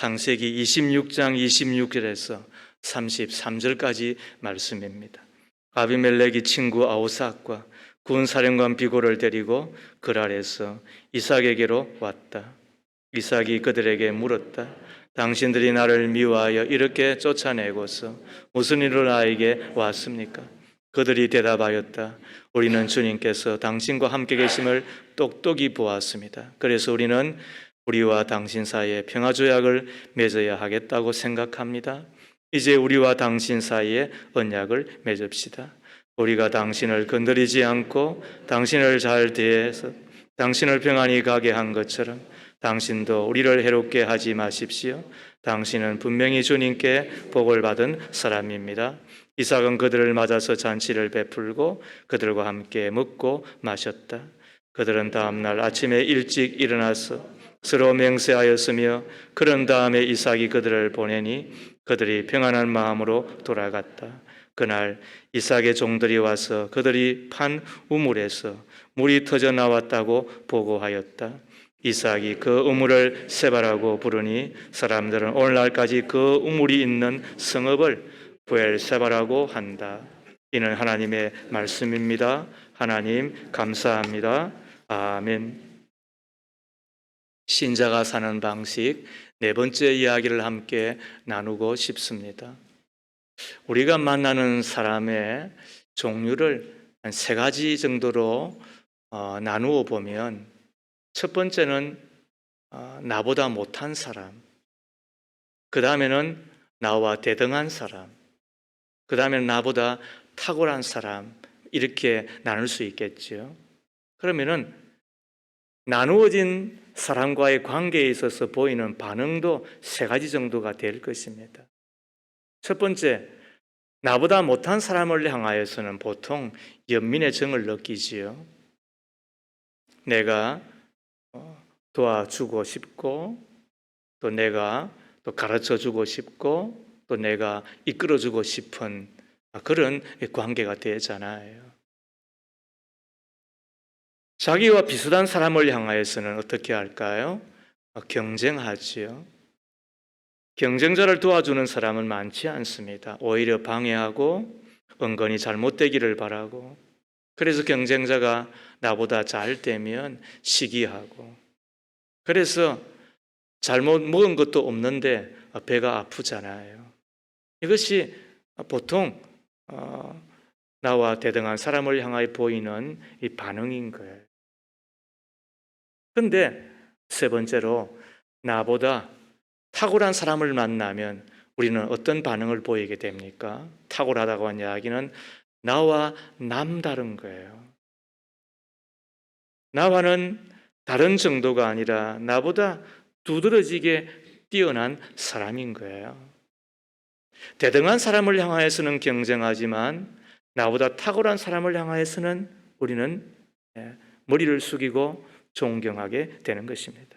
창세기 26장 26절에서 33절까지 말씀입니다. 아비멜렉이 친구 아우삭과 군사령관 비골을 데리고 그랄에서 이삭에게로 왔다. 이삭이 그들에게 물었다. 당신들이 나를 미워하여 이렇게 쫓아내고서 무슨 일로 나에게 왔습니까? 그들이 대답하였다. 우리는 주님께서 당신과 함께 계심을 똑똑히 보았습니다. 그래서 우리는 우리와 당신 사이에 평화조약을 맺어야 하겠다고 생각합니다. 이제 우리와 당신 사이에 언약을 맺읍시다. 우리가 당신을 건드리지 않고 당신을 잘 대해서 당신을 평안히 가게 한 것처럼 당신도 우리를 해롭게 하지 마십시오. 당신은 분명히 주님께 복을 받은 사람입니다. 이삭은 그들을 맞아서 잔치를 베풀고 그들과 함께 먹고 마셨다. 그들은 다음 날 아침에 일찍 일어나서 서로 맹세하였으며 그런 다음에 이삭이 그들을 보내니 그들이 평안한 마음으로 돌아갔다. 그날 이삭의 종들이 와서 그들이 판 우물에서 물이 터져 나왔다고 보고하였다. 이삭이 그 우물을 세바라고 부르니 사람들은 오늘날까지 그 우물이 있는 성읍을 부엘세바라고 한다. 이는 하나님의 말씀입니다. 하나님 감사합니다. 아멘. 신자가 사는 방식 네 번째 이야기를 함께 나누고 싶습니다. 우리가 만나는 사람의 종류를 한 세 가지 정도로 나누어 보면 첫 번째는 나보다 못한 사람, 그 다음에는 나와 대등한 사람, 그 다음에는 나보다 탁월한 사람, 이렇게 나눌 수 있겠죠. 그러면은 나누어진 사람과의 관계에 있어서 보이는 반응도 세 가지 정도가 될 것입니다. 첫 번째, 나보다 못한 사람을 향하여서는 보통 연민의 정을 느끼지요. 내가 도와주고 싶고, 또 내가 또 가르쳐주고 싶고, 또 내가 이끌어주고 싶은 그런 관계가 되잖아요. 자기와 비슷한 사람을 향하여서는 어떻게 할까요? 경쟁하지요. 경쟁자를 도와주는 사람은 많지 않습니다. 오히려 방해하고 은근히 잘못되기를 바라고, 그래서 경쟁자가 나보다 잘 되면 시기하고, 그래서 잘못 먹은 것도 없는데 배가 아프잖아요. 이것이 보통 나와 대등한 사람을 향하여 보이는 이 반응인 거예요. 그런데 세 번째로, 나보다 탁월한 사람을 만나면 우리는 어떤 반응을 보이게 됩니까? 탁월하다고 한 이야기는 나와 남다른 거예요. 나와는 다른 정도가 아니라 나보다 두드러지게 뛰어난 사람인 거예요. 대등한 사람을 향하여서는 경쟁하지만 나보다 탁월한 사람을 향하여서는 우리는 머리를 숙이고 존경하게 되는 것입니다.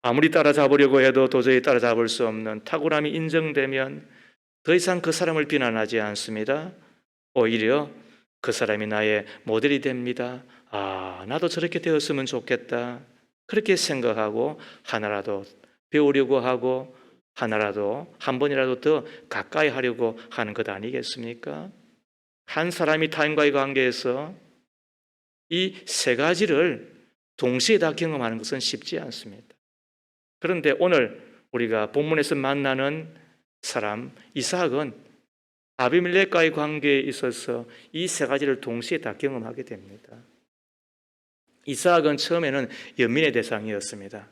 아무리 따라잡으려고 해도 도저히 따라잡을 수 없는 탁월함이 인정되면 더 이상 그 사람을 비난하지 않습니다. 오히려 그 사람이 나의 모델이 됩니다. 나도 저렇게 되었으면 좋겠다. 그렇게 생각하고 하나라도 배우려고 하고 하나라도 한 번이라도 더 가까이 하려고 하는 것 아니겠습니까? 한 사람이 타인과의 관계에서 이 세 가지를 동시에 다 경험하는 것은 쉽지 않습니다. 그런데 오늘 우리가 본문에서 만나는 사람 이삭은 아비멜렉과의 관계에 있어서 이 세 가지를 동시에 다 경험하게 됩니다. 이삭은 처음에는 연민의 대상이었습니다.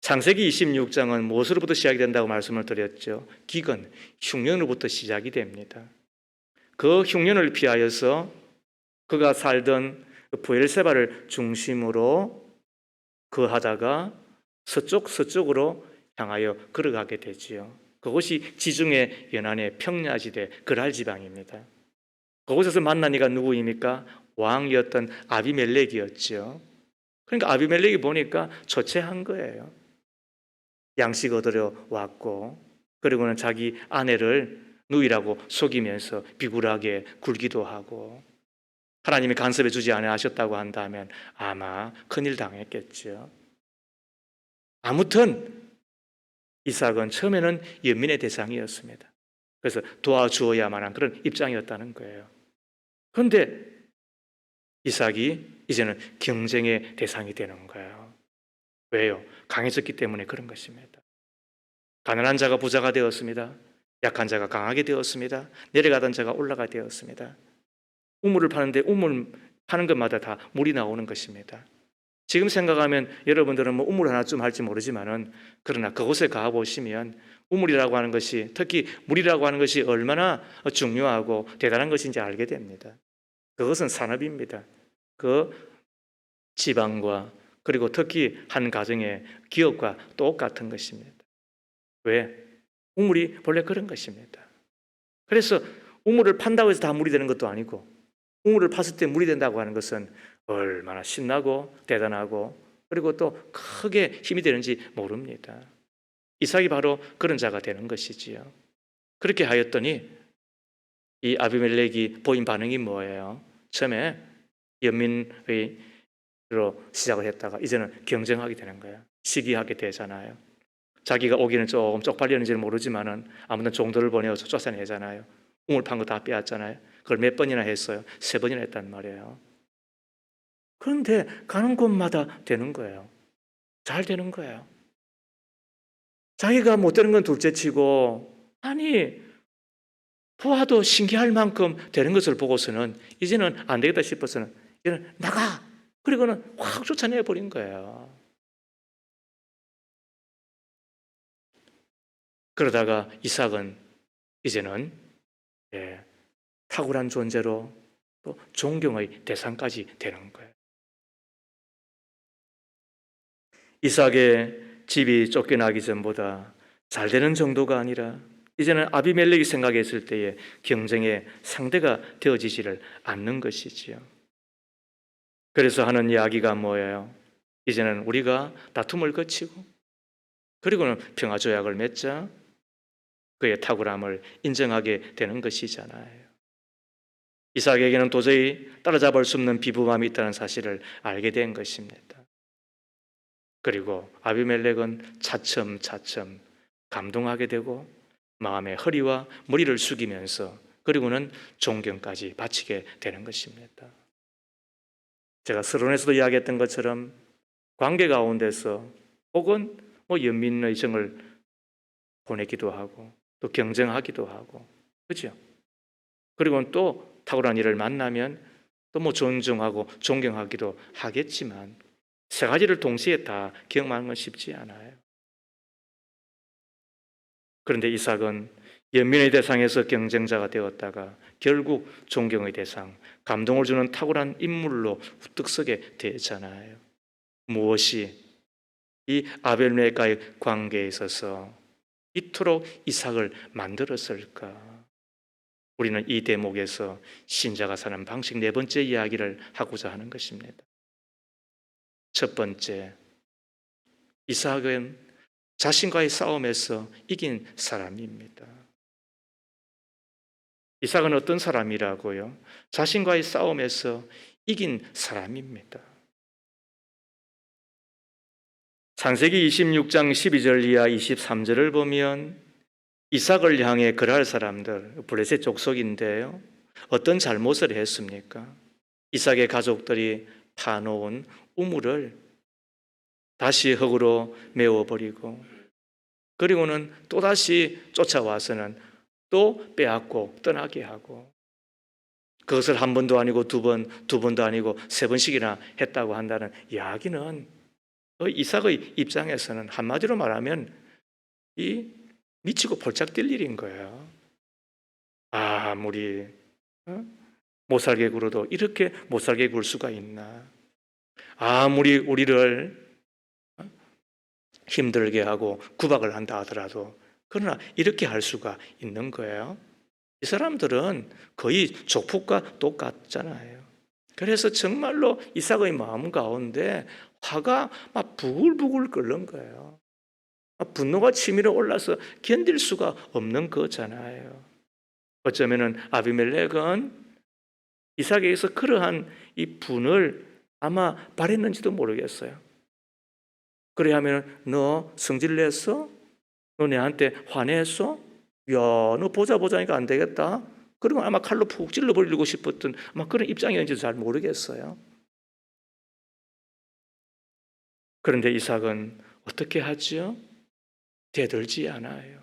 창세기 26장은 무엇으로부터 시작이 된다고 말씀을 드렸죠? 기근, 흉년으로부터 시작이 됩니다. 그 흉년을 피하여서 그가 살던 부엘세바를 중심으로 거하다가 서쪽으로 향하여 걸어가게 되지요. 그것이 지중해 연안의 평야지대 그랄 지방입니다. 그곳에서 만난 이가 누구입니까? 왕이었던 아비멜렉이었죠. 그러니까 아비멜렉이 보니까 초췌한 거예요. 양식 얻으러 왔고, 그리고는 자기 아내를 누이라고 속이면서 비굴하게 굴기도 하고, 하나님이 간섭해 주지 않으셨다고 한다면 아마 큰일 당했겠죠. 아무튼 이삭은 처음에는 연민의 대상이었습니다. 그래서 도와주어야만 한 그런 입장이었다는 거예요. 그런데 이삭이 이제는 경쟁의 대상이 되는 거예요. 왜요? 강해졌기 때문에 그런 것입니다. 가난한 자가 부자가 되었습니다. 약한 자가 강하게 되었습니다. 내려가던 자가 올라가 되었습니다. 우물을 파는데 우물 파는 것마다 다 물이 나오는 것입니다. 지금 생각하면 여러분들은 뭐 우물 하나쯤 할지 모르지만은, 그러나 그곳에 가보시면 우물이라고 하는 것이, 특히 물이라고 하는 것이 얼마나 중요하고 대단한 것인지 알게 됩니다. 그것은 산업입니다. 그 지방과 그리고 특히 한 가정의 기업과 똑같은 것입니다. 왜? 우물이 본래 그런 것입니다. 그래서 우물을 판다고 해서 다 물이 되는 것도 아니고, 우물을 팠을 때 물이 된다고 하는 것은 얼마나 신나고 대단하고 그리고 또 크게 힘이 되는지 모릅니다. 이삭이 바로 그런 자가 되는 것이지요. 그렇게 하였더니 이 아비멜렉이 보인 반응이 뭐예요? 처음에 연민의로 시작을 했다가 이제는 경쟁하게 되는 거예요. 시기하게 되잖아요. 자기가 오기는 조금 쪽팔렸는지는 모르지만은 아무튼 종들을 보내서 쫓아내잖아요. 우물 판 거 다 빼앗잖아요. 그걸 몇 번이나 했어요? 3번이나 했단 말이에요. 그런데 가는 곳마다 되는 거예요. 잘 되는 거예요. 자기가 못 되는 건 둘째치고, 아니 부하도 신기할 만큼 되는 것을 보고서는 이제는 안 되겠다 싶어서는 이제는 나가! 그리고는 확 쫓아내 버린 거예요. 그러다가 이삭은 이제는 탁월한 존재로 또 존경의 대상까지 되는 거예요. 이삭의 집이 쫓겨나기 전보다 잘 되는 정도가 아니라 이제는 아비멜렉이 생각했을 때에 경쟁의 상대가 되어지지를 않는 것이지요. 그래서 하는 이야기가 뭐예요? 이제는 우리가 다툼을 거치고 그리고는 평화조약을 맺자, 그의 탁월함을 인정하게 되는 것이잖아요. 이삭에게는 도저히 따라잡을 수 없는 비부감이 있다는 사실을 알게 된 것입니다. 그리고 아비멜렉은 차츰차츰 감동하게 되고 마음의 허리와 머리를 숙이면서 그리고는 존경까지 바치게 되는 것입니다. 제가 서론에서도 이야기했던 것처럼 관계 가운데서 혹은 연민의 정을 보내기도 하고 또 경쟁하기도 하고, 그렇죠? 그리고 또 탁월한 일을 만나면 또 존중하고 존경하기도 하겠지만 세 가지를 동시에 다 경험하는 건 쉽지 않아요. 그런데 이삭은 연민의 대상에서 경쟁자가 되었다가 결국 존경의 대상, 감동을 주는 탁월한 인물로 우뚝 서게 되잖아요. 무엇이 이 아벨멜렉과의 관계에 있어서 이토록 이삭을 만들었을까? 우리는 이 대목에서 신자가 사는 방식 4번째 이야기를 하고자 하는 것입니다. 첫 번째, 이삭은 자신과의 싸움에서 이긴 사람입니다. 이삭은 어떤 사람이라고요? 자신과의 싸움에서 이긴 사람입니다. 창세기 26장 12절 이하 23절을 보면 이삭을 향해 그랄 사람들, 블레셋 족속인데요, 어떤 잘못을 했습니까? 이삭의 가족들이 파놓은 우물을 다시 흙으로 메워버리고 그리고는 또다시 쫓아와서는 또 빼앗고 떠나게 하고, 그것을 한 번도 아니고 두 번도 아니고 3번씩이나 했다고 한다는 이야기는 이삭의 입장에서는 한마디로 말하면 이 미치고 폴짝 뛸 일인 거예요. 아무리 못살게 굴어도 이렇게 못살게 굴 수가 있나? 아무리 우리를 힘들게 하고 구박을 한다 하더라도 그러나 이렇게 할 수가 있는 거예요. 이 사람들은 거의 조폭과 똑같잖아요. 그래서 정말로 이삭의 마음 가운데 화가 막 부글부글 끓는 거예요. 분노가 치밀어 올라서 견딜 수가 없는 거잖아요. 어쩌면은 아비멜렉은 이삭에게서 그러한 이 분을 아마 바랬는지도 모르겠어요. 그래 하면 너 성질 냈어? 너 내한테 화냈어? 야, 너 보자니까 안 되겠다. 그러면 아마 칼로 푹 찔러버리고 싶었던 아마 그런 입장이었는지 잘 모르겠어요. 그런데 이삭은 어떻게 하죠? 대들지 않아요.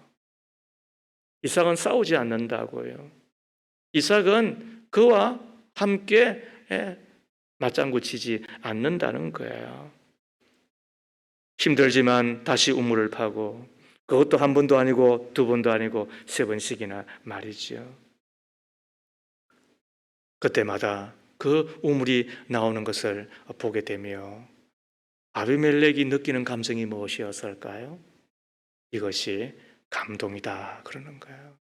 이삭은 싸우지 않는다고요. 이삭은 그와 함께 맞장구 치지 않는다는 거예요. 힘들지만 다시 우물을 파고, 그것도 한 번도 아니고 두 번도 아니고 세 번씩이나 말이죠. 그때마다 그 우물이 나오는 것을 보게 되며 아비멜렉이 느끼는 감정이 무엇이었을까요? 이것이 감동이다 그러는 거예요.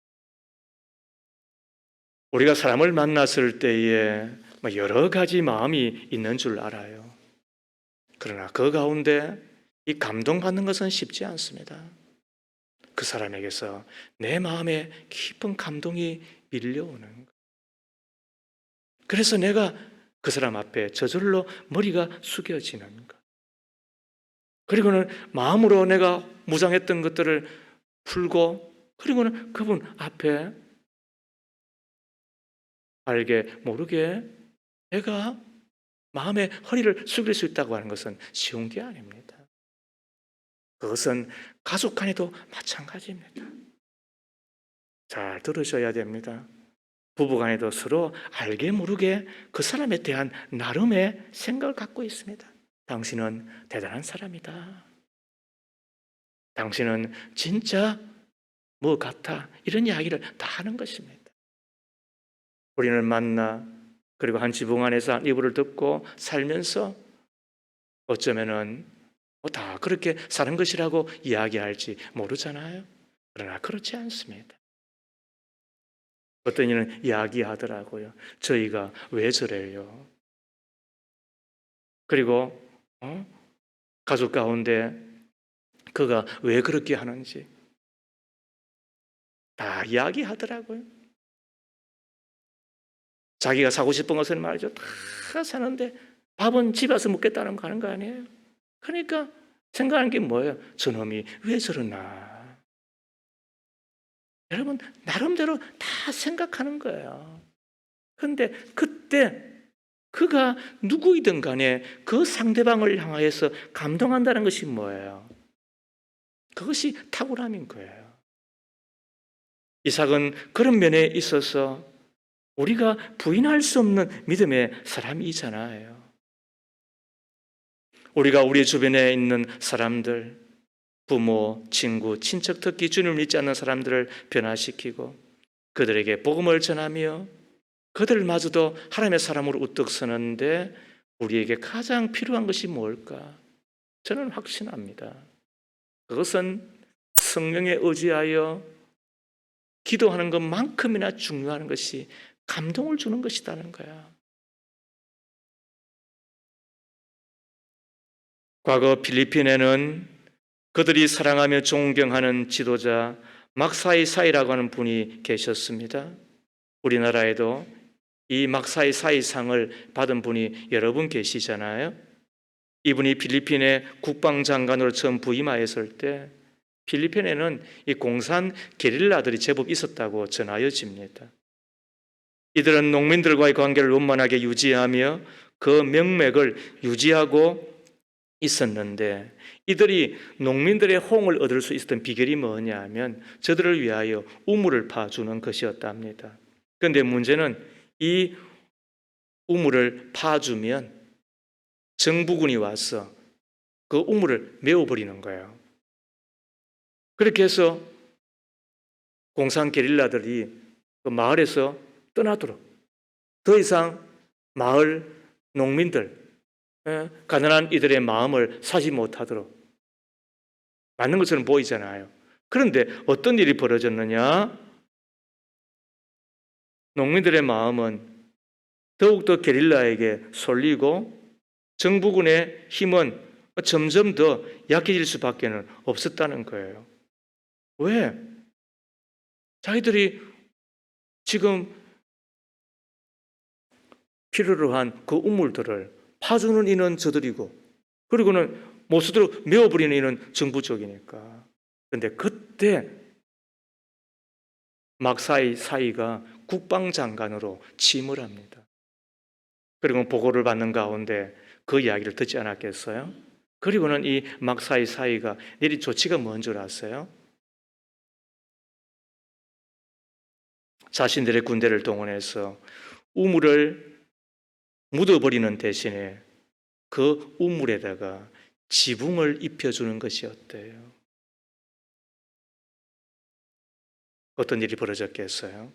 우리가 사람을 만났을 때에 여러 가지 마음이 있는 줄 알아요. 그러나 그 가운데 이 감동받는 것은 쉽지 않습니다. 그 사람에게서 내 마음에 깊은 감동이 밀려오는 거예요. 그래서 내가 그 사람 앞에 저절로 머리가 숙여지는 것. 그리고는 마음으로 내가 무장했던 것들을 풀고, 그리고는 그분 앞에 알게 모르게 내가 마음의 허리를 숙일 수 있다고 하는 것은 쉬운 게 아닙니다. 그것은 가족 간에도 마찬가지입니다. 잘 들으셔야 됩니다. 부부 간에도 서로 알게 모르게 그 사람에 대한 나름의 생각을 갖고 있습니다. 당신은 대단한 사람이다. 당신은 진짜 뭐 같아. 이런 이야기를 다 하는 것입니다. 우리는 만나, 그리고 한 지붕 안에서 한 이불을 덮고 살면서 어쩌면은 다 그렇게 사는 것이라고 이야기할지 모르잖아요. 그러나 그렇지 않습니다. 어떤 이는 이야기하더라고요. 저희가 왜 저래요? 그리고 가족 가운데 그가 왜 그렇게 하는지 다 이야기하더라고요. 자기가 사고 싶은 것은 말이죠. 다 사는데 밥은 집에 와서 먹겠다는 거 하는 거 아니에요? 그러니까 생각하는 게 뭐예요? 저놈이 왜 저러나? 여러분 나름대로 다 생각하는 거예요. 그런데 그때 그가 누구이든 간에 그 상대방을 향하여서 감동한다는 것이 뭐예요? 그것이 탁월함인 거예요. 이삭은 그런 면에 있어서 우리가 부인할 수 없는 믿음의 사람이잖아요. 우리가 우리 주변에 있는 사람들, 부모, 친구, 친척, 특히 주님을 믿지 않는 사람들을 변화시키고 그들에게 복음을 전하며 그들마저도 하나님의 사람으로 우뚝 서는데 우리에게 가장 필요한 것이 뭘까? 저는 확신합니다. 그것은 성령에 의지하여 기도하는 것만큼이나 중요한 것이 감동을 주는 것이라는 거야. 과거 필리핀에는 그들이 사랑하며 존경하는 지도자 막사이사이라고 하는 분이 계셨습니다. 우리나라에도 이 막사이사이상을 받은 분이 여러 분 계시잖아요. 이분이 필리핀의 국방장관으로 처음 부임하였을 때 필리핀에는 이 공산 게릴라들이 제법 있었다고 전하여집니다. 이들은 농민들과의 관계를 원만하게 유지하며 그 명맥을 유지하고 있었는데 이들이 농민들의 호응을 얻을 수 있었던 비결이 뭐냐 하면 저들을 위하여 우물을 파주는 것이었답니다. 그런데 문제는 이 우물을 파주면 정부군이 와서 그 우물을 메워버리는 거예요. 그렇게 해서 공산 게릴라들이 그 마을에서 떠나도록 더 이상 마을 농민들, 가난한 이들의 마음을 사지 못하도록 맞는 것처럼 보이잖아요. 그런데 어떤 일이 벌어졌느냐? 농민들의 마음은 더욱더 게릴라에게 쏠리고 정부군의 힘은 점점 더 약해질 수밖에 없었다는 거예요. 왜? 자기들이 지금 필요로 한 그 우물들을 파주는 이는 저들이고 그리고는 못 쓰도록 메워버리는 이는 정부 쪽이니까. 그런데 그때 막사이 사이가 국방장관으로 취임을 합니다. 그리고 보고를 받는 가운데 그 이야기를 듣지 않았겠어요? 그리고는 이 막사이 사이가 내린 조치가 뭔 줄 아세요? 자신들의 군대를 동원해서 우물을 묻어버리는 대신에 그 우물에다가 지붕을 입혀주는 것이었대요. 어떤 일이 벌어졌겠어요?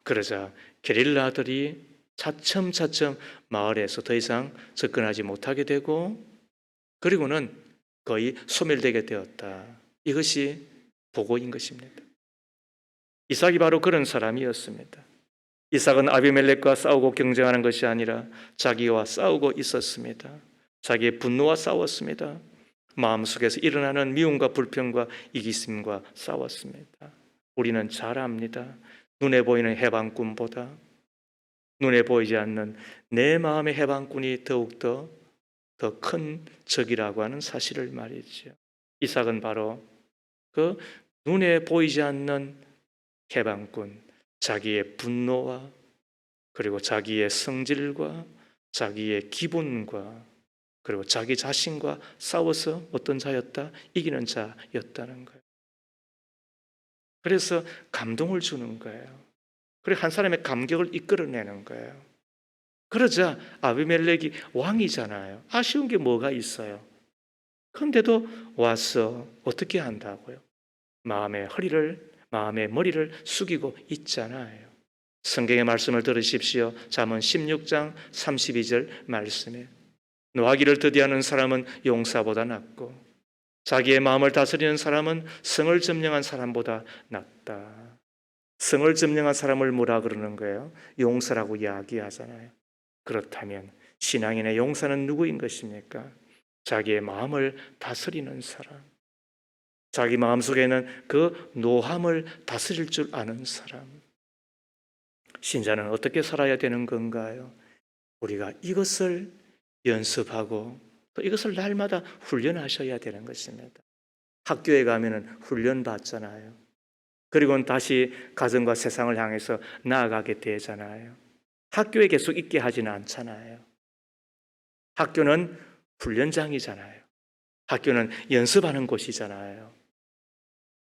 그러자 게릴라들이 차츰차츰 마을에서 더 이상 접근하지 못하게 되고 그리고는 거의 소멸되게 되었다. 이것이 보고인 것입니다. 이삭이 바로 그런 사람이었습니다. 이삭은 아비멜렉과 싸우고 경쟁하는 것이 아니라 자기와 싸우고 있었습니다. 자기의 분노와 싸웠습니다. 마음속에서 일어나는 미움과 불평과 이기심과 싸웠습니다. 우리는 잘 압니다. 눈에 보이는 해방꾼보다 눈에 보이지 않는 내 마음의 해방꾼이 더욱더 더 큰 적이라고 하는 사실을 말이죠. 이삭은 바로 그 눈에 보이지 않는 해방꾼, 자기의 분노와 그리고 자기의 성질과 자기의 기분과 그리고 자기 자신과 싸워서 어떤 자였다? 이기는 자였다는 거예요. 그래서 감동을 주는 거예요. 그리고 한 사람의 감격을 이끌어내는 거예요. 그러자 아비멜렉이 왕이잖아요. 아쉬운 게 뭐가 있어요? 그런데도 와서 어떻게 한다고요? 마음의 머리를 숙이고 있잖아요. 성경의 말씀을 들으십시오. 잠언 16장 32절 말씀에 노하기를 더디하는 사람은 용사보다 낫고 자기의 마음을 다스리는 사람은 성을 점령한 사람보다 낫다. 성을 점령한 사람을 뭐라 그러는 거예요? 용사라고 이야기하잖아요. 그렇다면 신앙인의 용사는 누구인 것입니까? 자기의 마음을 다스리는 사람, 자기 마음속에는 그 노함을 다스릴 줄 아는 사람. 신자는 어떻게 살아야 되는 건가요? 우리가 이것을 연습하고 또 이것을 날마다 훈련하셔야 되는 것입니다. 학교에 가면은 훈련 받잖아요. 그리고는 다시 가정과 세상을 향해서 나아가게 되잖아요. 학교에 계속 있게 하지는 않잖아요. 학교는 훈련장이잖아요. 학교는 연습하는 곳이잖아요.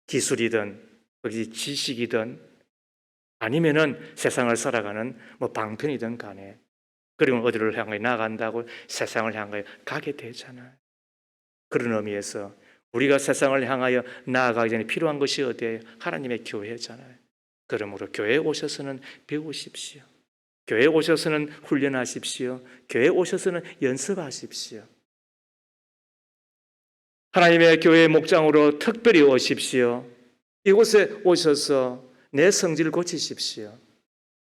기술이든 거기 지식이든 아니면은 세상을 살아가는 방편이든 간에 그리고 어디를 향해 나간다고 세상을 향하여 가게 되잖아요. 그런 의미에서 우리가 세상을 향하여 나아가기 전에 필요한 것이 어디예요? 하나님의 교회잖아요. 그러므로 교회에 오셔서는 배우십시오. 교회에 오셔서는 훈련하십시오. 교회에 오셔서는 연습하십시오. 하나님의 교회의 목장으로 특별히 오십시오. 이곳에 오셔서 내 성질을 고치십시오.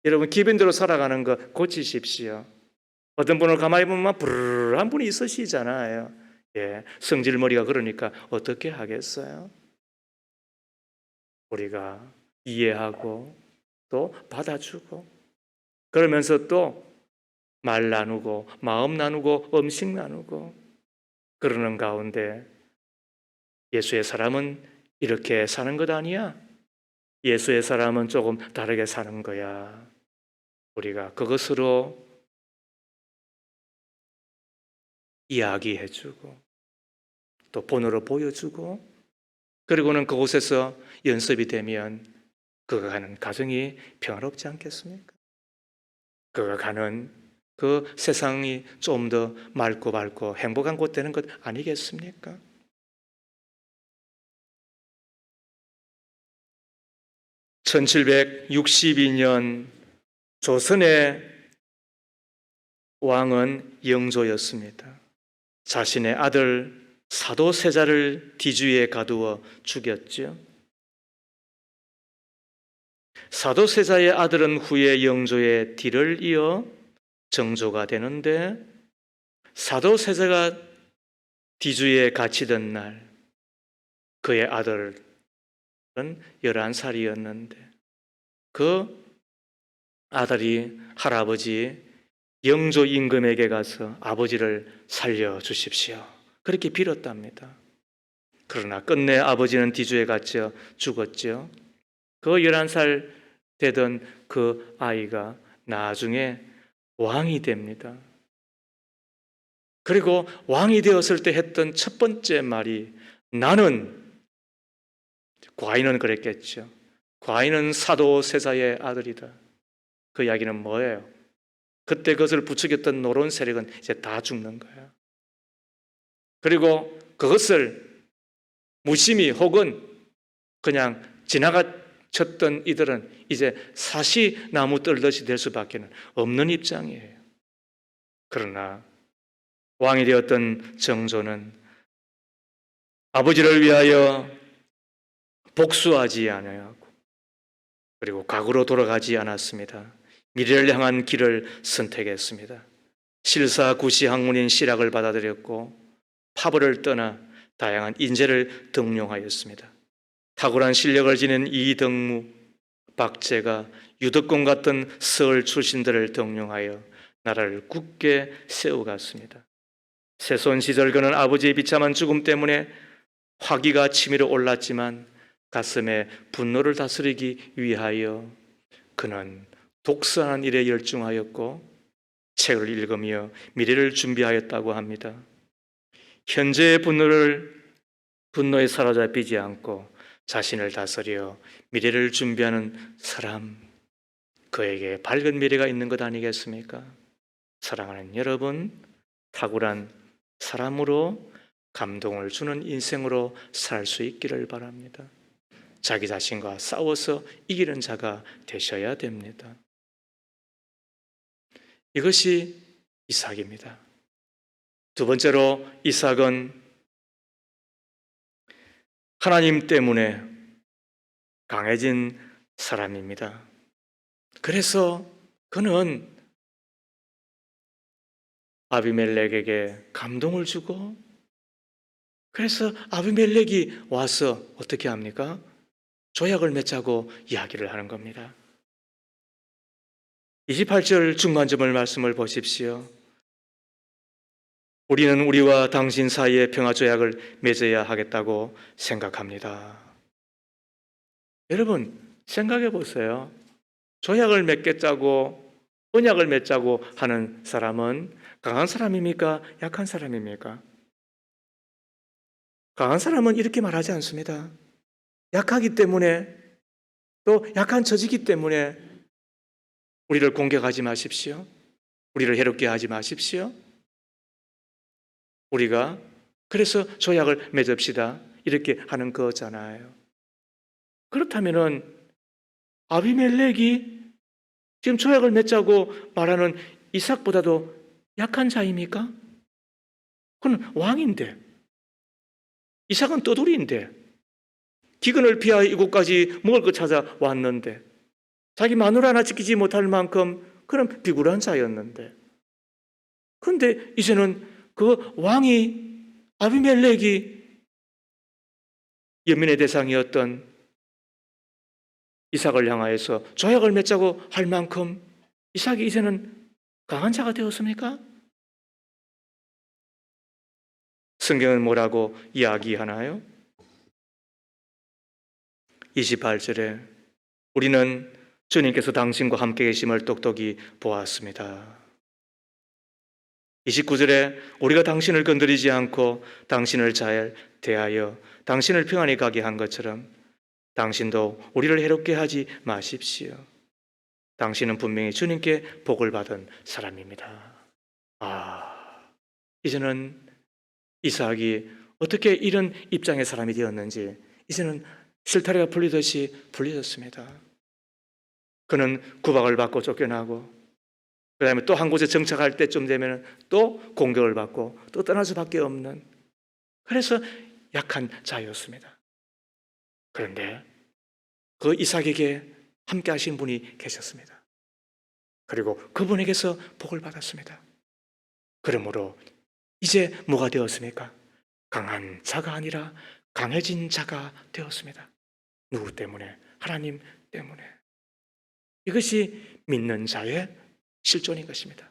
여러분 기빈대로 살아가는 거 고치십시오. 어떤 분을 가만히 보면 부르르한 분이 있으시잖아요. 예, 성질머리가 그러니까 어떻게 하겠어요? 우리가 이해하고 또 받아주고 그러면서 또 말 나누고 마음 나누고 음식 나누고 그러는 가운데 예수의 사람은 이렇게 사는 것 아니야? 예수의 사람은 조금 다르게 사는 거야. 우리가 그것으로 이야기해주고 또 본으로 보여주고 그리고는 그곳에서 연습이 되면 그가 가는 가정이 평화롭지 않겠습니까? 그가 가는 그 세상이 좀 더 맑고 밝고 행복한 곳 되는 것 아니겠습니까? (1762년) 조선의 왕은 영조였습니다. 자신의 아들 사도세자를 뒤주에 가두어 죽였죠. 사도세자의 아들은 후에 영조의 뒤를 이어 정조가 되는데 사도세자가 뒤주에 갇히던 날 그의 아들은 11살이었는데 그 아들이 할아버지 영조 임금에게 가서 아버지를 살려주십시오. 그렇게 빌었답니다. 그러나 끝내 아버지는 뒤주에 갇혀 죽었죠. 그 11살 되던 그 아이가 나중에 왕이 됩니다. 그리고 왕이 되었을 때 했던 첫 번째 말이 나는, 과인은 그랬겠죠. 과인은 사도 세자의 아들이다. 그 이야기는 뭐예요? 그때 그것을 부추겼던 노론 세력은 이제 다 죽는 거예요. 그리고 그것을 무심히 혹은 그냥 지나가쳤던 이들은 이제 사시나무 떨듯이 될 수밖에 없는 입장이에요. 그러나 왕이 되었던 정조는 아버지를 위하여 복수하지 않았고 그리고 과거로 돌아가지 않았습니다. 미래를 향한 길을 선택했습니다. 실사구시 학문인 실학을 받아들였고 파벌을 떠나 다양한 인재를 등용하였습니다. 탁월한 실력을 지닌 이덕무, 박제가, 유덕공 같은 서울 출신들을 등용하여 나라를 굳게 세워갔습니다. 세손 시절 그는 아버지의 비참한 죽음 때문에 화기가 치밀어 올랐지만 가슴에 분노를 다스리기 위하여 그는 독서하는 일에 열중하였고 책을 읽으며 미래를 준비하였다고 합니다. 현재의 분노에 사로잡히지 않고 자신을 다스려 미래를 준비하는 사람, 그에게 밝은 미래가 있는 것 아니겠습니까? 사랑하는 여러분, 탁월한 사람으로 감동을 주는 인생으로 살 수 있기를 바랍니다. 자기 자신과 싸워서 이기는 자가 되셔야 됩니다. 이것이 이삭입니다. 두 번째로 이삭은 하나님 때문에 강해진 사람입니다. 그래서 그는 아비멜렉에게 감동을 주고, 그래서 아비멜렉이 와서 어떻게 합니까? 조약을 맺자고 이야기를 하는 겁니다. 28절 중간점을 말씀을 보십시오. 우리는 우리와 당신 사이에 평화조약을 맺어야 하겠다고 생각합니다. 여러분 생각해 보세요. 조약을 맺겠다고, 언약을 맺자고 하는 사람은 강한 사람입니까? 약한 사람입니까? 강한 사람은 이렇게 말하지 않습니다. 약하기 때문에, 또 약한 처지기 때문에 우리를 공격하지 마십시오. 우리를 해롭게 하지 마십시오. 우리가 그래서 조약을 맺읍시다 이렇게 하는 거잖아요. 그렇다면은 아비멜렉이 지금 조약을 맺자고 말하는 이삭보다도 약한 자입니까? 그는 왕인데, 이삭은 떠돌이인데, 기근을 피하여 이곳까지 먹을 것 찾아 왔는데, 자기 마누라 하나 지키지 못할 만큼 그런 비굴한 자였는데, 그런데 이제는 그 왕이, 아비멜렉이 연민의 대상이었던 이삭을 향하여서 조약을 맺자고 할 만큼 이삭이 이제는 강한 자가 되었습니까? 성경은 뭐라고 이야기하나요? 28절에 우리는 주님께서 당신과 함께 계심을 똑똑히 보았습니다. 29절에 우리가 당신을 건드리지 않고 당신을 잘 대하여 당신을 평안히 가게 한 것처럼 당신도 우리를 해롭게 하지 마십시오. 당신은 분명히 주님께 복을 받은 사람입니다. 이제는 이삭이 어떻게 이런 입장의 사람이 되었는지 이제는 실타래가 풀리듯이 풀려졌습니다. 그는 구박을 받고 쫓겨나고, 그 다음에 또 한 곳에 정착할 때쯤 되면 또 공격을 받고 또 떠날 수밖에 없는, 그래서 약한 자였습니다. 그런데 그 이삭에게 함께 하신 분이 계셨습니다. 그리고 그분에게서 복을 받았습니다. 그러므로 이제 뭐가 되었습니까? 강한 자가 아니라 강해진 자가 되었습니다. 누구 때문에? 하나님 때문에. 이것이 믿는 자의 실존인 것입니다.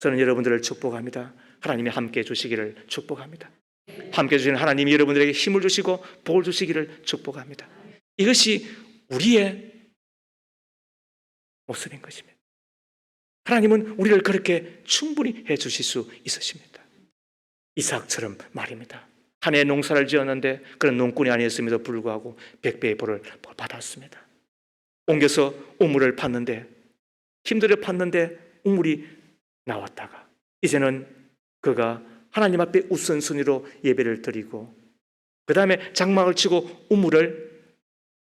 저는 여러분들을 축복합니다. 하나님이 함께 해주시기를 축복합니다. 함께 주시는 하나님이 여러분들에게 힘을 주시고 복을 주시기를 축복합니다. 이것이 우리의 모습인 것입니다. 하나님은 우리를 그렇게 충분히 해 주실 수 있으십니다. 이삭처럼 말입니다. 한 해 농사를 지었는데 그런 농꾼이 아니었음에도 불구하고 100배의 벌을 받았습니다. 옮겨서 우물을 팠는데, 힘들어 팠는데 우물이 나왔다가 이제는 그가 하나님 앞에 우선순위로 예배를 드리고 그 다음에 장막을 치고 우물을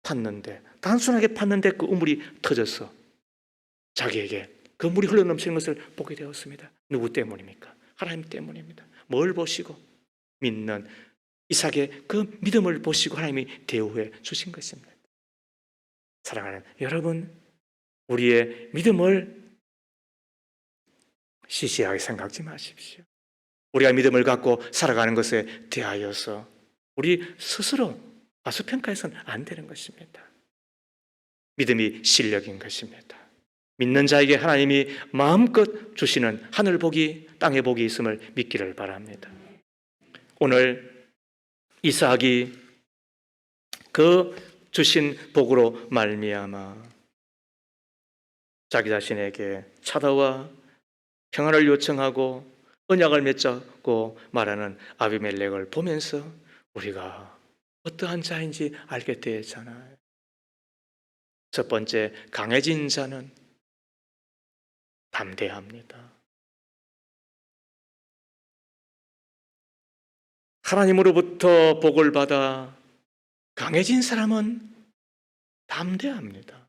팠는데, 단순하게 팠는데 그 우물이 터져서 자기에게 그 물이 흘러넘치는 것을 보게 되었습니다. 누구 때문입니까? 하나님 때문입니다. 뭘 보시고? 믿는 이삭의 그 믿음을 보시고 하나님이 대우해 주신 것입니다. 사랑하는 여러분, 우리의 믿음을 시시하게 생각지 마십시오. 우리가 믿음을 갖고 살아가는 것에 대하여서 우리 스스로 과소평가해서는 안 되는 것입니다. 믿음이 실력인 것입니다. 믿는 자에게 하나님이 마음껏 주시는 하늘 복이 땅의 복이 있음을 믿기를 바랍니다. 오늘 이삭이 그 주신 복으로 말미암아 자기 자신에게 찾아와 평안을 요청하고 언약을 맺자고 말하는 아비멜렉을 보면서 우리가 어떠한 자인지 알게 되잖아요. 첫 번째, 강해진 자는 담대합니다. 하나님으로부터 복을 받아 강해진 사람은 담대합니다.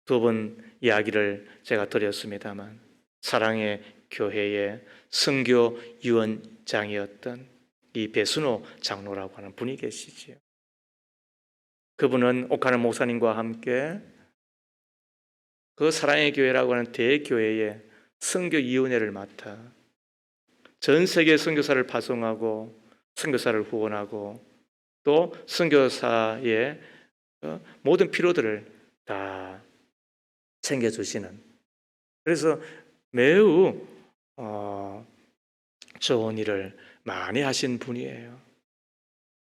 두 번 이야기를 제가 드렸습니다만 사랑의 교회의 선교 유언장이었던 이 배순호 장로라고 하는 분이 계시지요. 그분은 옥하는 목사님과 함께 그 사랑의 교회라고 하는 대교회의 선교위원회를 맡아 전 세계 선교사를 파송하고 선교사를 후원하고 또 선교사의 모든 필요들을 다 챙겨주시는, 그래서 매우 좋은 일을 많이 하신 분이에요.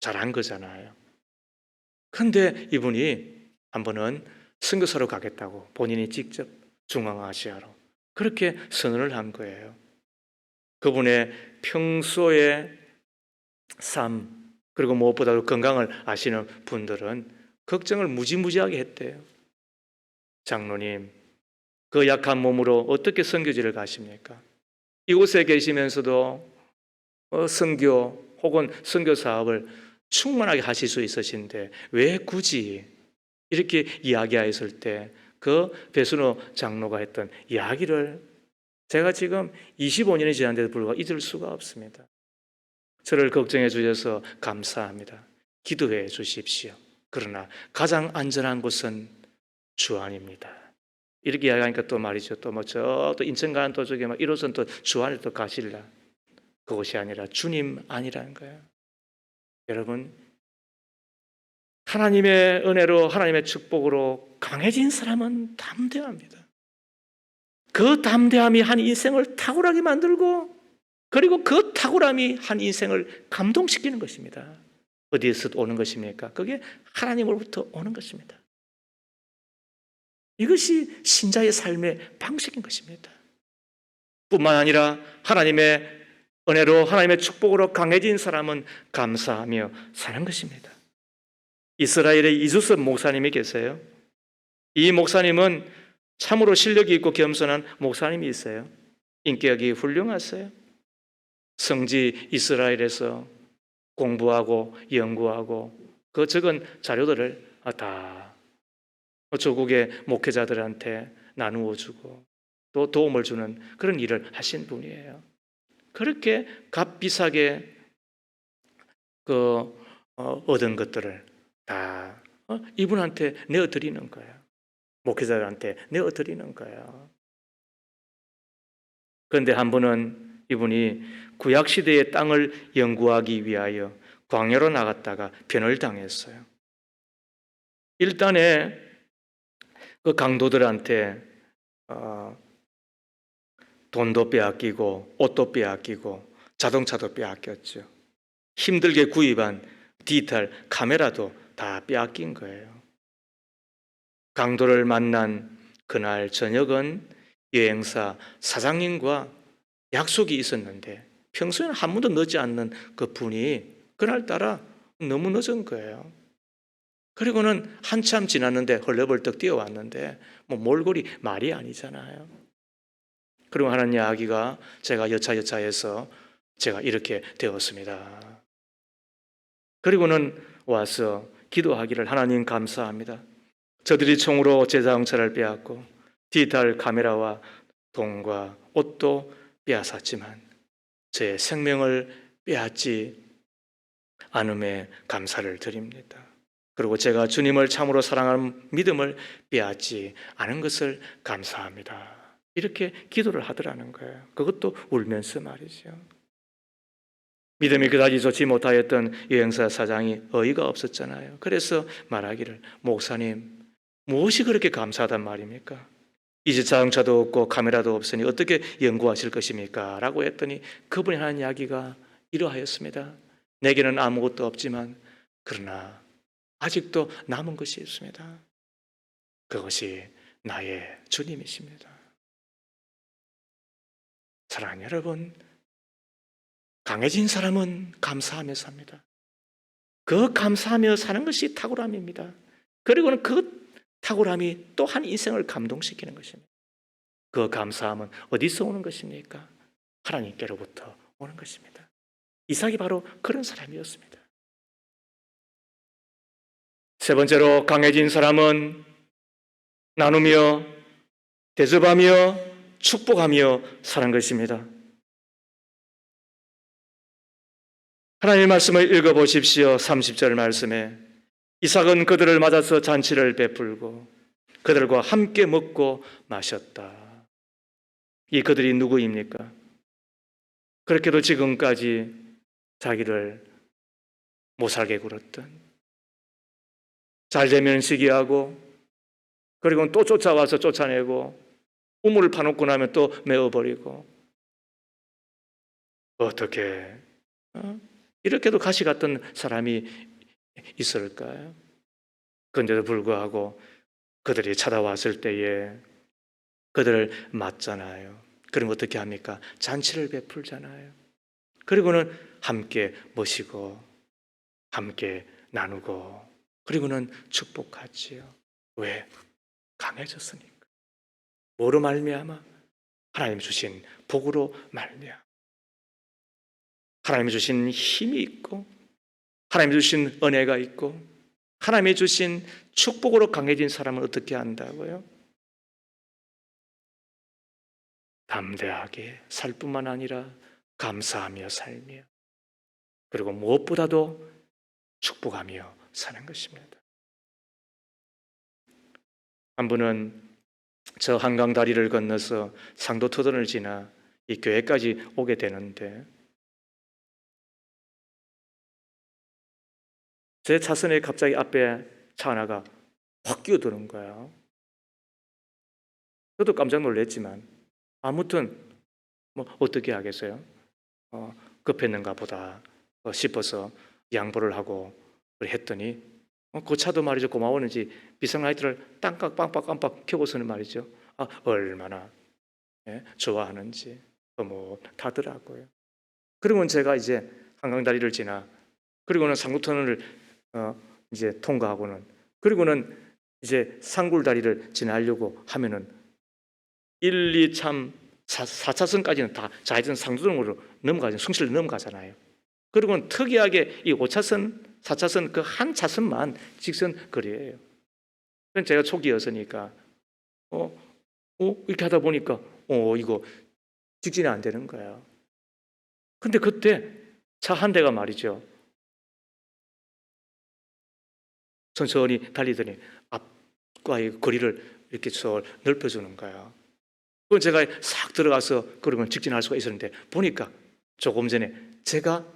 잘한 거잖아요. 그런데 이분이 한 번은 선교사로 가겠다고 본인이 직접 중앙아시아로 그렇게 선언을 한 거예요. 그분의 평소의 삶, 그리고 무엇보다도 건강을 아시는 분들은 걱정을 무지무지하게 했대요. 장로님, 그 약한 몸으로 어떻게 선교지를 가십니까? 이곳에 계시면서도 선교 혹은 선교 사업을 충분하게 하실 수 있으신데 왜 굳이 이렇게 이야기하였을 때 그 배순호 장로가 했던 이야기를 제가 지금 25년이 지났는데도 불구하고 잊을 수가 없습니다. 저를 걱정해 주셔서 감사합니다. 기도해 주십시오. 그러나 가장 안전한 곳은 주 안입니다. 이렇게 이야기하니까 또 말이죠. 또 인천 가는 도중에 막 1호선 또 주 안에 또 가실라. 그것이 아니라 주님 안이라는 거예요. 여러분, 하나님의 은혜로 하나님의 축복으로 강해진 사람은 담대합니다. 그 담대함이 한 인생을 탁월하게 만들고 그리고 그 탁월함이 한 인생을 감동시키는 것입니다. 어디에서 오는 것입니까? 그게 하나님으로부터 오는 것입니다. 이것이 신자의 삶의 방식인 것입니다. 뿐만 아니라 하나님의 은혜로 하나님의 축복으로 강해진 사람은 감사하며 사는 것입니다. 이스라엘의 이주섭 목사님이 계세요. 이 목사님은 참으로 실력이 있고 겸손한 목사님이 있어요. 인격이 훌륭하세요. 성지 이스라엘에서 공부하고 연구하고 그 적은 자료들을 다 조국의 목회자들한테 나누어 주고 또 도움을 주는 그런 일을 하신 분이에요. 그렇게 값비싸게 얻은 것들을 다 이분한테 내어드리는 거예요. 목회자들한테 내어드리는 거예요. 그런데 한 번은 이분이 구약시대의 땅을 연구하기 위하여 광야로 나갔다가 변을 당했어요. 일단에 그 강도들한테 돈도 빼앗기고 옷도 빼앗기고 자동차도 빼앗겼죠. 힘들게 구입한 디지털 카메라도 다 빼앗긴 거예요. 강도를 만난 그날 저녁은 여행사 사장님과 약속이 있었는데 평소에는 한 번도 늦지 않는 그 분이 그날따라 너무 늦은 거예요. 그리고는 한참 지났는데 헐레벌떡 뛰어왔는데 뭐 몰골이 말이 아니잖아요. 그리고 하는 이야기가 제가 여차여차해서 제가 이렇게 되었습니다. 그리고는 와서 기도하기를 하나님 감사합니다. 저들이 총으로 제 자동차를 빼앗고 디지털 카메라와 돈과 옷도 빼앗았지만 제 생명을 빼앗지 않음에 감사를 드립니다. 그리고 제가 주님을 참으로 사랑하는 믿음을 빼앗지 않은 것을 감사합니다. 이렇게 기도를 하더라는 거예요. 그것도 울면서 말이죠. 믿음이 그다지 좋지 못하였던 여행사 사장이 어이가 없었잖아요. 그래서 말하기를 목사님 무엇이 그렇게 감사하단 말입니까? 이제 자동차도 없고 카메라도 없으니 어떻게 연구하실 것입니까? 라고 했더니 그분이 하는 이야기가 이러하였습니다. 내게는 아무것도 없지만 그러나 아직도 남은 것이 있습니다. 그것이 나의 주님이십니다. 사랑하는 여러분, 강해진 사람은 감사하며 삽니다. 그 감사하며 사는 것이 탁월함입니다. 그리고는 그 탁월함이 또 한 인생을 감동시키는 것입니다. 그 감사함은 어디서 오는 것입니까? 하나님께로부터 오는 것입니다. 이삭이 바로 그런 사람이었습니다. 세 번째로 강해진 사람은 나누며 대접하며 축복하며 사는 것입니다. 하나님의 말씀을 읽어보십시오. 30절 말씀에 이삭은 그들을 맞아서 잔치를 베풀고 그들과 함께 먹고 마셨다. 이 그들이 누구입니까? 그렇게도 지금까지 자기를 못살게 굴었던, 잘되면 시기하고 그리고 또 쫓아와서 쫓아내고 우물을 파놓고 나면 또 메어버리고 어떻게 이렇게도 가시 같던 사람이 있을까요? 그런데도 불구하고 그들이 찾아왔을 때에 그들을 맞잖아요. 그럼 어떻게 합니까? 잔치를 베풀잖아요. 그리고는 함께 모시고 함께 나누고 그리고는 축복하지요. 왜? 강해졌으니까. 뭐로 말미암아? 하나님 주신 복으로 말미암아. 하나님이 주신 힘이 있고 하나님이 주신 은혜가 있고 하나님이 주신 축복으로 강해진 사람은 어떻게 한다고요? 담대하게 살 뿐만 아니라 감사하며 살며 그리고 무엇보다도 축복하며 사는 것입니다. 한 분은 저 한강 다리를 건너서 상도터널을 지나 이 교회까지 오게 되는데 제 차선에 갑자기 앞에 차 하나가 확 끼어드는 거예요. 저도 깜짝 놀랐지만 아무튼 뭐 어떻게 하겠어요? 급했는가 보다 싶어서 양보를 하고 했더니 그 차도 말이죠 고마웠는지 비상라이트를 땅깍 깜빡 켜고서는 말이죠 얼마나 좋아하는지 뭐 타더라고요. 그리고는 제가 이제 한강다리를 지나 그리고는 상구터널을 이제 통과하고는 그리고는 이제 상굴다리를 지나려고 하면은 1, 2, 3, 4차선까지는 다 좌회전 상수동으로 넘어가죠. 숭실로 넘어가잖아요. 그리고는 특이하게 이 5차선, 4차선 그 한 차선만 직선 거리예요. 그래서 제가 초기였으니까 이렇게 하다 보니까 이거 직진이 안 되는 거예요. 근데 그때 차 한 대가 말이죠. 천천히 달리더니 앞과의 거리를 이렇게 저 넓혀주는 거예요. 그건 제가 싹 들어가서 그러면 직진할 수가 있었는데 보니까 조금 전에 제가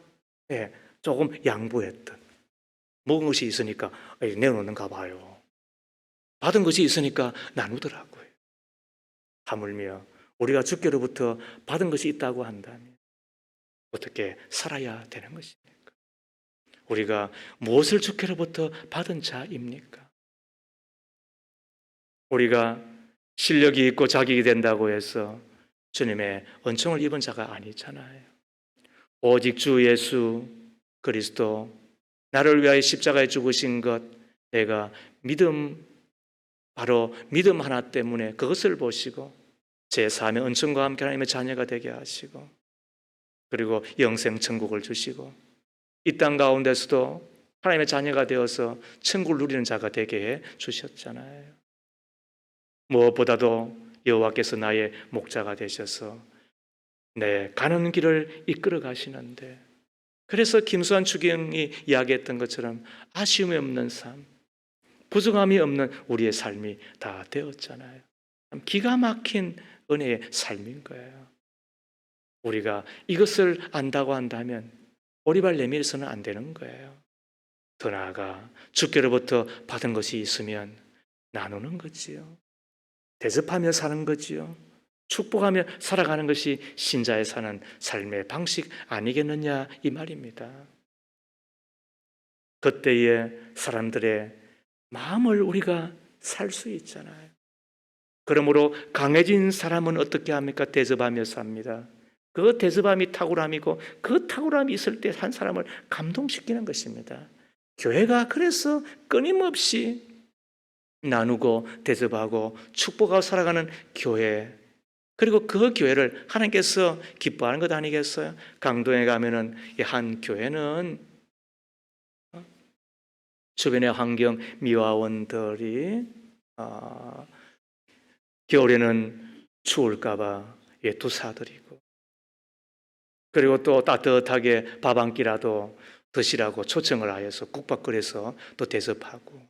조금 양보했던 먹은 것이 있으니까 내어놓는가 봐요. 받은 것이 있으니까 나누더라고요. 하물며 우리가 주께로부터 받은 것이 있다고 한다면 어떻게 살아야 되는 것입니까? 우리가 무엇을 주께로부터 받은 자입니까? 우리가 실력이 있고 자격이 된다고 해서 주님의 은총을 입은 자가 아니잖아요. 오직 주 예수 그리스도 나를 위하여 십자가에 죽으신 것, 내가 바로 믿음 하나 때문에 그것을 보시고 제 삶의 은총과 함께 하나님의 자녀가 되게 하시고, 그리고 영생 천국을 주시고 이 땅 가운데서도 하나님의 자녀가 되어서 천국을 누리는 자가 되게 해 주셨잖아요. 무엇보다도 여호와께서 나의 목자가 되셔서 내 가는 길을 이끌어 가시는데, 그래서 김수환 추경이 이야기했던 것처럼 아쉬움이 없는 삶, 부족함이 없는 우리의 삶이 다 되었잖아요. 기가 막힌 은혜의 삶인 거예요. 우리가 이것을 안다고 한다면 오리발 내밀어서는 안 되는 거예요. 더 나아가 주께로부터 받은 것이 있으면 나누는 거지요. 대접하며 사는 거지요. 축복하며 살아가는 것이 신자의 사는 삶의 방식 아니겠느냐 이 말입니다. 그때에 사람들의 마음을 우리가 살 수 있잖아요. 그러므로 강해진 사람은 어떻게 합니까? 대접하며 삽니다. 그 대접함이 탁월함이고 그 탁월함이 있을 때 한 사람을 감동시키는 것입니다. 교회가 그래서 끊임없이 나누고 대접하고 축복하고 살아가는 교회, 그리고 그 교회를 하나님께서 기뻐하는 것 아니겠어요? 강동에 가면은 이 한 교회는 주변의 환경 미화원들이 겨울에는 추울까봐 두사드리고, 그리고 또 따뜻하게 밥 한 끼라도 드시라고 초청을 하여서 국밥 끓여서 또 대접하고,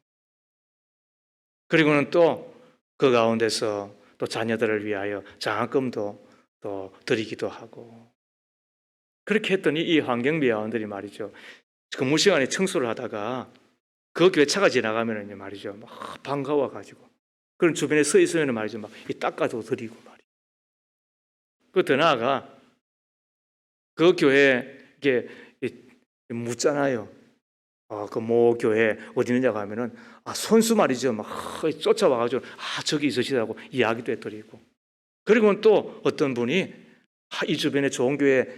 그리고는 또 그 가운데서 또 자녀들을 위하여 장학금도 또 드리기도 하고, 그렇게 했더니 이 환경미화원들이 말이죠, 근무 시간에 청소를 하다가 그 교회 차가 지나가면은 말이죠, 막 반가워가지고, 그런 주변에 서 있으면 말이죠, 막 이 닦아도 드리고 말이죠. 그 더 나아가 그 교회 이게 묻잖아요. 그 모 교회 어디 있느냐고 하면은 선수 말이죠, 막 쫓아와가지고 저기 있으시다고 이야기도 해드리고, 그리고 또 어떤 분이 이 주변에 좋은 교회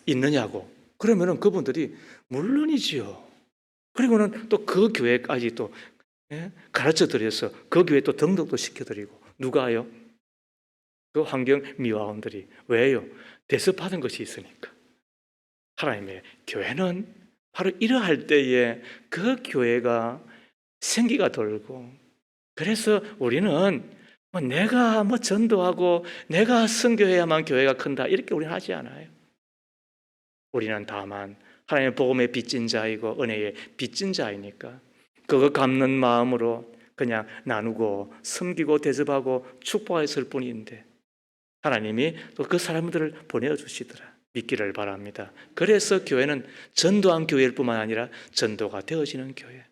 있느냐고 그러면은 그분들이 물론이지요. 그리고는 또 그 교회까지 또 가르쳐 드려서 그 교회 또 등록도 시켜드리고. 누가요? 그 환경 미화원들이. 왜요? 대접받은 것이 있으니까. 하나님의 교회는 바로 이러할 때에 그 교회가 생기가 돌고, 그래서 우리는 내가 전도하고 내가 선교해야만 교회가 큰다 이렇게 우리는 하지 않아요. 우리는 다만 하나님의 복음의 빚진 자이고 은혜의 빚진 자이니까 그거 갚는 마음으로 그냥 나누고 섬기고 대접하고 축복했을 뿐인데, 하나님이 또 그 사람들을 보내주시더라 믿기를 바랍니다. 그래서 교회는 전도한 교회일 뿐만 아니라 전도가 되어지는 교회,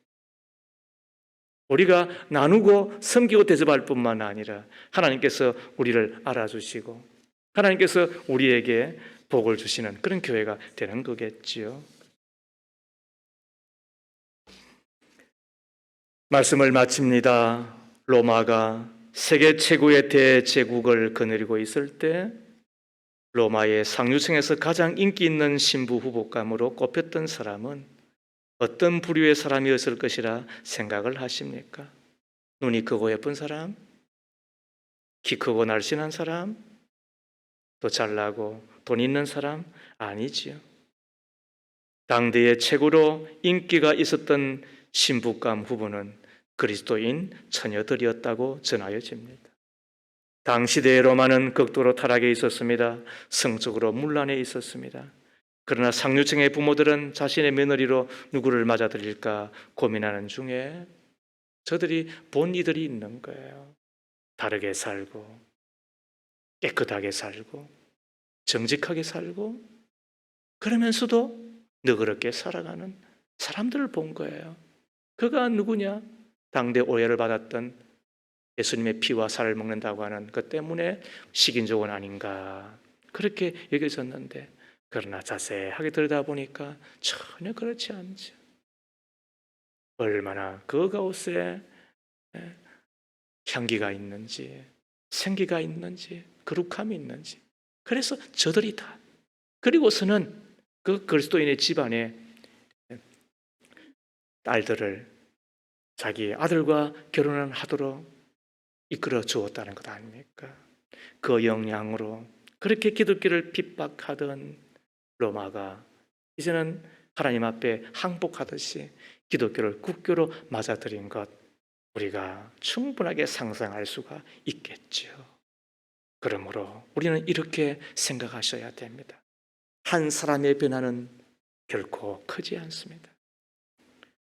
우리가 나누고 섬기고 대접할 뿐만 아니라 하나님께서 우리를 알아주시고 하나님께서 우리에게 복을 주시는 그런 교회가 되는 거겠지요. 말씀을 마칩니다. 로마가 세계 최고의 대제국을 거느리고 있을 때 로마의 상류층에서 가장 인기 있는 신부 후보감으로 꼽혔던 사람은 어떤 부류의 사람이었을 것이라 생각을 하십니까? 눈이 크고 예쁜 사람? 키 크고 날씬한 사람? 또 잘나고 돈 있는 사람? 아니지요. 당대의 최고로 인기가 있었던 신부감 후보는 그리스도인 처녀들이었다고 전하여집니다. 당시대의 로마는 극도로 타락해 있었습니다. 성적으로 문란해 있었습니다. 그러나 상류층의 부모들은 자신의 며느리로 누구를 맞아들일까 고민하는 중에 저들이 본 이들이 있는 거예요. 다르게 살고 깨끗하게 살고 정직하게 살고 그러면서도 너그럽게 살아가는 사람들을 본 거예요. 그가 누구냐? 당대 오해를 받았던 예수님의 피와 살을 먹는다고 하는 것 때문에 식인종은 아닌가 그렇게 여겨졌는데, 그러나 자세하게 들여다보니까 전혀 그렇지 않죠. 얼마나 그 가운데 향기가 있는지, 생기가 있는지, 거룩함이 있는지. 그래서 저들이 다, 그리고서는 그 그리스도인의 집안에 딸들을 자기 아들과 결혼을 하도록 이끌어 주었다는 것 아닙니까? 그 영향으로 그렇게 기독교를 핍박하던 로마가 이제는 하나님 앞에 항복하듯이 기독교를 국교로 맞아들인 것, 우리가 충분하게 상상할 수가 있겠죠. 그러므로 우리는 이렇게 생각하셔야 됩니다. 한 사람의 변화는 결코 크지 않습니다.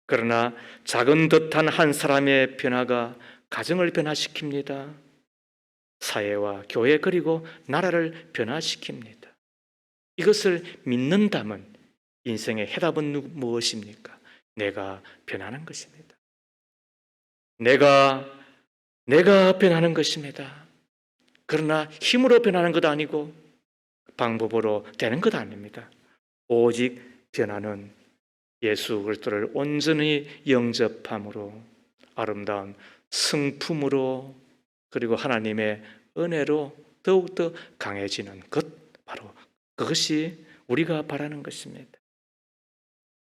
그러나 작은 듯한 한 사람의 변화가 가정을 변화시킵니다. 사회와 교회 그리고 나라를 변화시킵니다. 이것을 믿는다면 인생의 해답은 무엇입니까? 내가 변하는 것입니다. 내가 변하는 것입니다. 그러나 힘으로 변하는 것 아니고 방법으로 되는 것 아닙니다. 오직 변화는 예수 그리스도를 온전히 영접함으로, 아름다운 성품으로, 그리고 하나님의 은혜로 더욱더 강해지는 것, 바로 그것이 우리가 바라는 것입니다.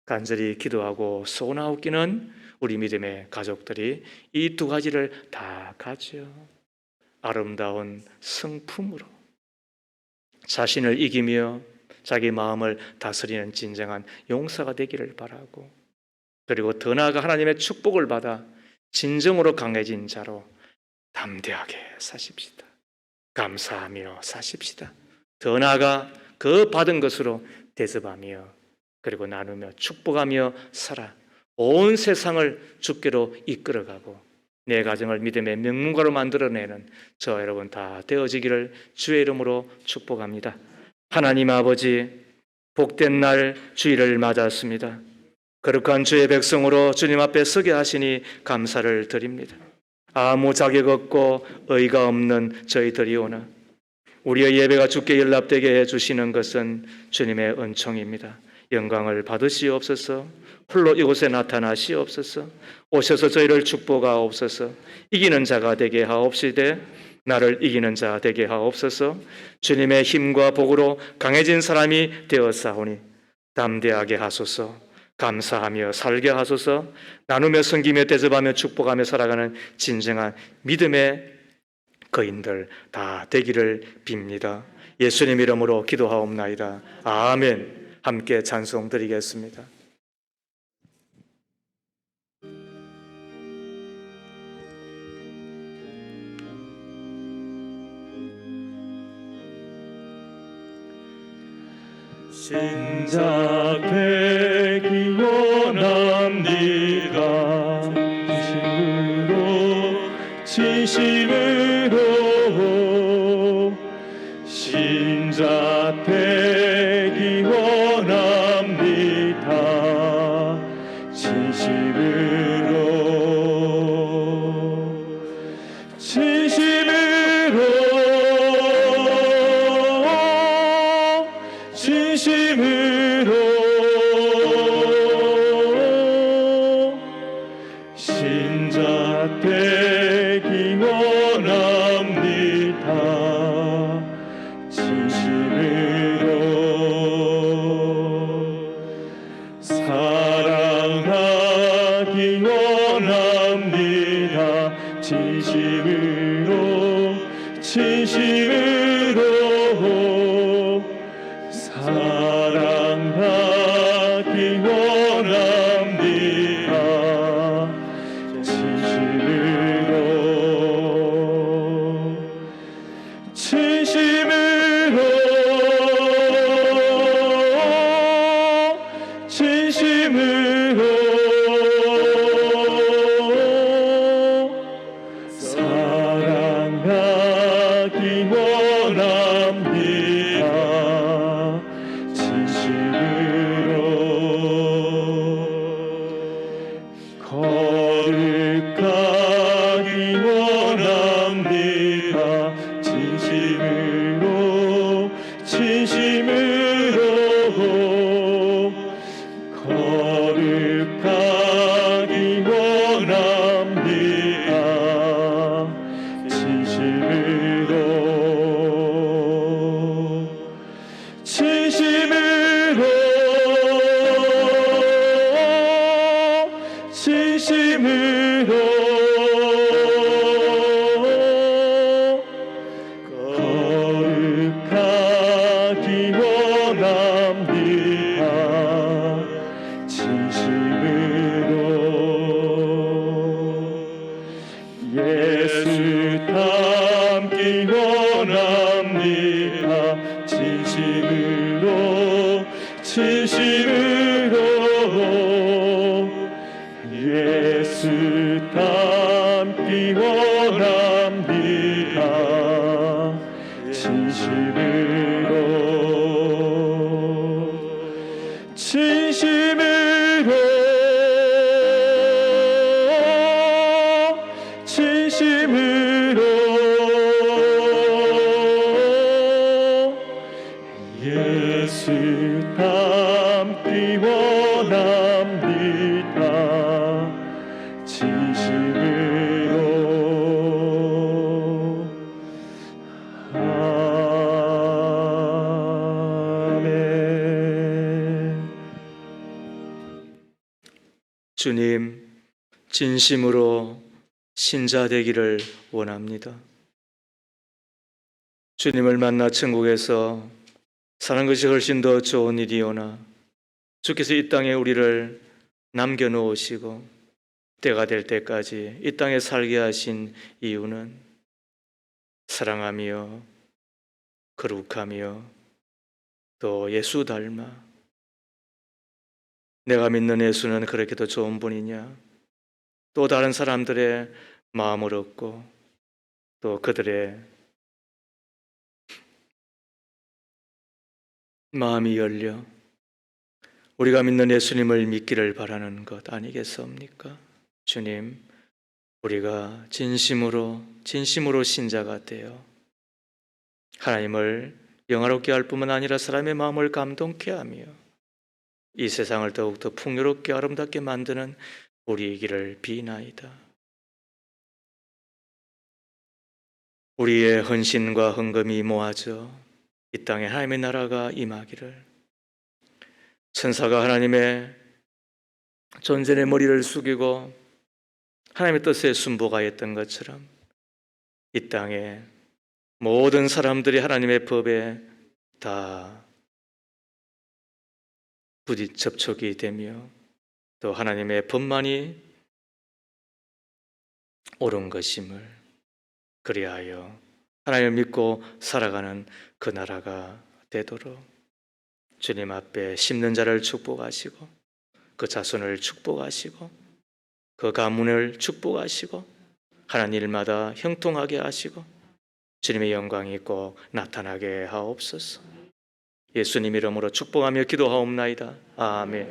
간절히 기도하고 소원하옵기는 우리 믿음의 가족들이 이 두 가지를 다 가져 아름다운 성품으로 자신을 이기며 자기 마음을 다스리는 진정한 용사가 되기를 바라고, 그리고 더 나아가 하나님의 축복을 받아 진정으로 강해진 자로 담대하게 사십시다. 감사하며 사십시다. 더 나아가 그 받은 것으로 대접하며 그리고 나누며 축복하며 살아 온 세상을 주께로 이끌어가고 내 가정을 믿음의 명문가로 만들어내는 저 여러분 다 되어지기를 주의 이름으로 축복합니다. 하나님 아버지, 복된 날 주일을 맞았습니다. 거룩한 주의 백성으로 주님 앞에 서게 하시니 감사를 드립니다. 아무 자격 없고 의가 없는 저희들이오나 우리의 예배가 주께 연락되게 해주시는 것은 주님의 은총입니다. 영광을 받으시옵소서. 홀로 이곳에 나타나시옵소서. 오셔서 저희를 축복하옵소서. 이기는 자가 되게 하옵시되 나를 이기는 자 되게 하옵소서. 주님의 힘과 복으로 강해진 사람이 되었사오니 담대하게 하소서. 감사하며 살게 하소서. 나누며 섬기며 대접하며 축복하며 살아가는 진정한 믿음의 거인들 다 되기를 빕니다. 예수님 이름으로 기도하옵나이다. 아멘. 함께 찬송 드리겠습니다. 신자 되기 원합니다. 진심으로 신자 되기 원합니다. 진심으로 신자 되기 원합니다. 진심으로 사랑하기 원합니다. 진심으로 사랑하기 원합니다. 진심으로 사랑하기 원합니다. 진심으로 거룩하기 원합니다. 진심으로 진심으로 거룩하기 원합니다. 진심으로 예수 닮기 원합니다. 진심으로 예수 닮기 원합니다. 진심으로 예수 닮기 원합니다. 진심으로 아멘. 주님, 진심으로 신자 되기를 원합니다. 주님을 만나 천국에서 사는 것이 훨씬 더 좋은 일이오나 주께서 이 땅에 우리를 남겨놓으시고 때가 될 때까지 이 땅에 살게 하신 이유는 사랑하며 거룩하며 또 예수 닮아 내가 믿는 예수는 그렇게도 좋은 분이냐, 또 다른 사람들의 마음을 얻고 또 그들의 마음이 열려 우리가 믿는 예수님을 믿기를 바라는 것 아니겠습니까? 주님, 우리가 진심으로 신자가 되어 하나님을 영화롭게 할 뿐만 아니라 사람의 마음을 감동케 하며 이 세상을 더욱더 풍요롭게 아름답게 만드는 우리이기를 비나이다. 우리의 헌신과 헌금이 모아져 이 땅에 하나님의 나라가 임하기를, 천사가 하나님의 존전의 머리를 숙이고 하나님의 뜻에 순복하였던 것처럼 이 땅에 모든 사람들이 하나님의 법에 다 부딪 접촉이 되며 또 하나님의 법만이 옳은 것임을, 그리하여 하나님을 믿고 살아가는 그 나라가 되도록 주님 앞에 심는 자를 축복하시고 그 자손을 축복하시고 그 가문을 축복하시고 하는 일마다 형통하게 하시고 주님의 영광이 꼭 나타나게 하옵소서. 예수님 이름으로 축복하며 기도하옵나이다. 아멘.